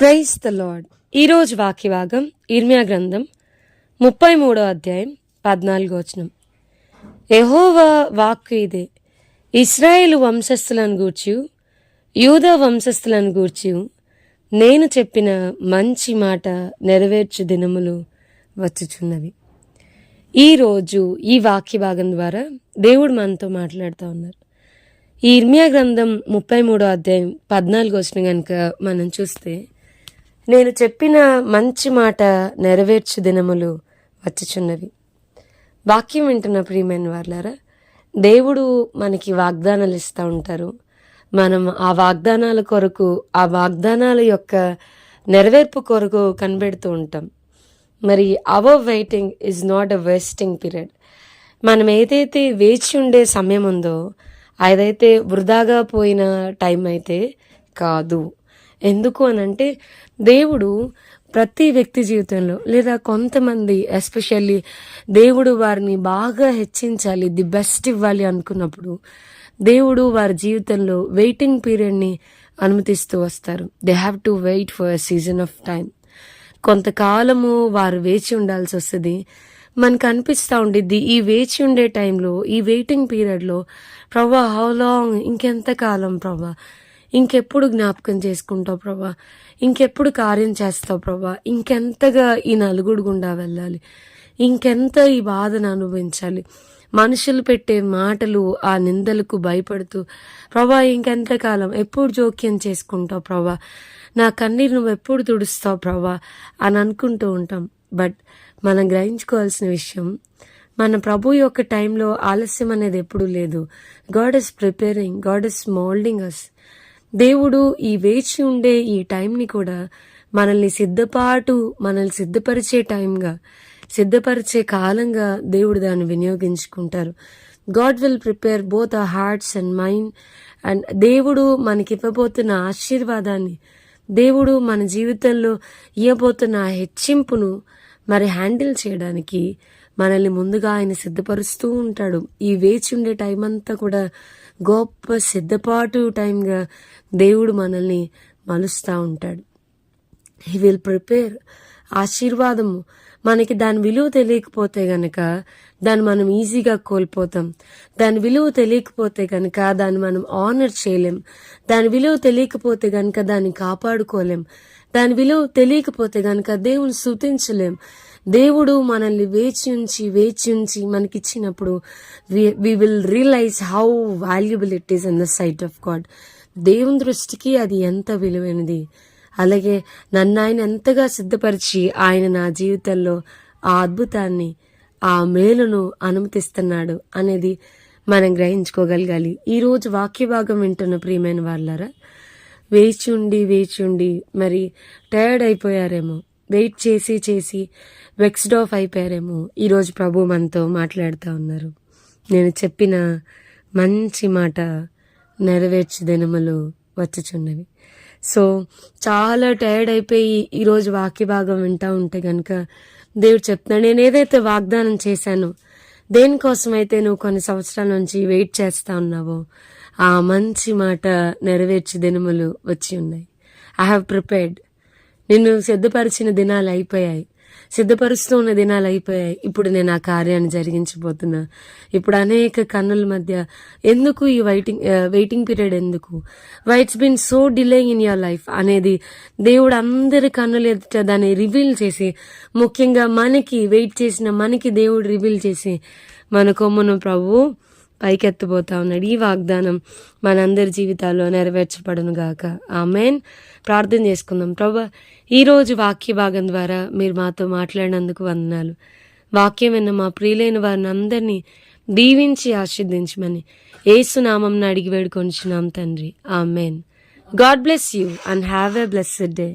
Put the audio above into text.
Praise the lord. ఈరోజు వాక్యభాగం ఇర్మియా గ్రంథం 33వ అధ్యాయం 14వ వచనం. యెహోవా వాక్కు ఇదే, ఇశ్రాయేలు వంశస్థులను గూర్చి యూదా వంశస్థులను గూర్చి నేను చెప్పిన మంచి మాట నెరవేర్చు దినములు వచ్చుచున్నవి. ఈరోజు ఈ వాక్యభాగం ద్వారా దేవుడు మనతో మాట్లాడుతూ ఉన్నారు. ఈ ఇర్మియా గ్రంథం 33వ అధ్యాయం 14వ వచనం కనుక మనం చూస్తే, నేను చెప్పిన మంచి మాట నెరవేర్చు దినములు వచ్చుచున్నవి. వాక్యం వింటున్న ప్రియమైన వాళ్ళారా, దేవుడు మనకి వాగ్దానాలు ఇస్తూ ఉంటారు. మనం ఆ వాగ్దానాల కొరకు, ఆ వాగ్దానాల యొక్క నెరవేర్పు కొరకు కనిపెడుతూ ఉంటాం. మరి our waiting is not a wasting period. మనం ఏదైతే వేచి ఉండే సమయం ఉందో అదైతే వృధాగా పోయిన టైం అయితే కాదు. ఎందుకు అనంటే, దేవుడు ప్రతి వ్యక్తి జీవితంలో, లేదా కొంతమంది ఎస్పెషల్లీ దేవుడు వారిని బాగా హెచ్చించాలి, ది బెస్ట్ ఇవ్వాలి అనుకున్నప్పుడు దేవుడు వారి జీవితంలో వెయిటింగ్ పీరియడ్ని అనుమతిస్తూ వస్తారు. They have to wait for a season of time. కొంతకాలము వారు వేచి ఉండాల్సి వస్తుంది. మనకు అనిపిస్తూ ఉండిద్ది, ఈ వేచి ఉండే టైంలో, ఈ వెయిటింగ్ పీరియడ్లో, ప్రభా హౌ లాంగ్, ఇంకెంతకాలం ప్రభా, ఇంకెప్పుడు జ్ఞాపకం చేసుకుంటావు ప్రభా, ఇంకెప్పుడు కార్యం చేస్తావు ప్రభా, ఇంకెంతగా ఈ నలుగుడు గుండా వెళ్ళాలి, ఇంకెంత ఈ బాధను అనుభవించాలి, మనుషులు పెట్టే మాటలు ఆ నిందలకు భయపడుతూ ప్రభా ఇంకెంతకాలం, ఎప్పుడు జోక్యం చేసుకుంటావు ప్రభా, నా కన్నీరు నువ్వు ఎప్పుడు తుడుస్తావు ప్రభా అని అనుకుంటూ ఉంటాం. బట్ మనం గ్రహించుకోవాల్సిన విషయం, మన ప్రభు యొక్క టైంలో ఆలస్యం అనేది ఎప్పుడు లేదు. God is preparing, God is moulding us. దేవుడు ఈ వేచి ఉండే ఈ టైంని కూడా మనల్ని సిద్ధపరిచే టైంగా, సిద్ధపరిచే కాలంగా దేవుడు దాన్ని వినియోగించుకుంటారు. God will prepare both our hearts and mind. And దేవుడు మనకి ఇవ్వబోతున్న ఆశీర్వాదాన్ని, దేవుడు మన జీవితంలో ఇవ్వబోతున్న హెచ్చింపును మరి హ్యాండిల్ చేయడానికి మనల్ని ముందుగా ఆయన సిద్ధపరుస్తూ ఉంటాడు. ఈ వేచి ఉండే టైం అంతా కూడా గొప్ప సిద్ధపాటు టైంగా దేవుడు మనల్ని మలుస్తూ ఉంటాడు. He will prepare. ఆశీర్వాదము మనకి దాని విలువ తెలియకపోతే గనక దాన్ని మనం ఈజీగా కోల్పోతాం. దాని విలువ తెలియకపోతే గనక దాన్ని మనం ఆనర్ చేయలేం. దాని విలువ తెలియకపోతే గనక దాన్ని కాపాడుకోలేం. దాని విలువ తెలియకపోతే గనక దేవుని స్తుతించలేం. దేవుడు మనల్ని వేచి ఉంచి మనకిచ్చినప్పుడు we will realise how valuable it is in the sight of God. దేవుని దృష్టికి అది ఎంత విలువైనది. అలాగే నన్ను ఆయన ఎంతగా సిద్ధపరిచి ఆయన నా జీవితంలో ఆ అద్భుతాన్ని, ఆ మేలును అనుమతిస్తున్నాడు అనేది మనం గ్రహించుకోగలగాలి. ఈరోజు వాక్యభాగం వింటున్న ప్రియమైన వాళ్ళారా, వేచి ఉండి మరి టైర్డ్ అయిపోయారేమో, వెయిట్ చేసి వెక్స్డ్ ఆఫ్ అయిపోయారేమో. ఈరోజు ప్రభు మనతో మాట్లాడుతూ ఉన్నారు. నేను చెప్పిన మంచి మాట నెరవేర్చు దినములు వచ్చుచున్నవి. సో చాలా టైర్డ్ అయిపోయి ఈరోజు వాక్యభాగం వింటూ ఉంటే కనుక దేవుడు చెప్తున్నాడు, నేను ఏదైతే వాగ్దానం చేశానో, దేనికోసమైతే నువ్వు కొన్ని సంవత్సరాల నుంచి వెయిట్ చేస్తా ఉన్నావో, ఆ మంచి మాట నెరవేర్చే దినములు వచ్చి ఉన్నాయి. I have prepared. నిన్ను సిద్ధపరిచిన దినాలు అయిపోయాయి, సిద్ధపరుస్తూ ఉన్న దినాలు అయిపోయాయి. ఇప్పుడు నేను ఆ కార్యాన్ని జరిగించబోతున్నా. ఇప్పుడు అనేక కన్నుల మధ్య ఎందుకు ఈ వెయిటింగ్ పీరియడ్ ఎందుకు, why it's been so delay in your life అనేది దేవుడు అందరి కన్నుల ఎదుట దాన్ని రివీల్ చేసి, ముఖ్యంగా మనకి వెయిట్ చేసిన మనకి దేవుడు రివీల్ చేసి మన కొమ్మును ప్రభు పైకెత్తబోతా ఉన్నాడు. ఈ వాగ్దానం మనందరి జీవితాల్లో నెరవేర్చబడును గాక. ఆమేన్. ప్రార్థన చేసుకుందాం. ప్రభా, ఈరోజు వాక్య భాగం ద్వారా మీరు మాతో మాట్లాడినందుకు వందనాలు. వాక్యం విన్న మా ప్రియులైన వారిని అందరినీ దీవించి ఆశీర్వదించమని యేసు నామమున అడిగి వేడుకొంచున్నాం తండ్రి. ఆమేన్. God bless you and have a blessed day.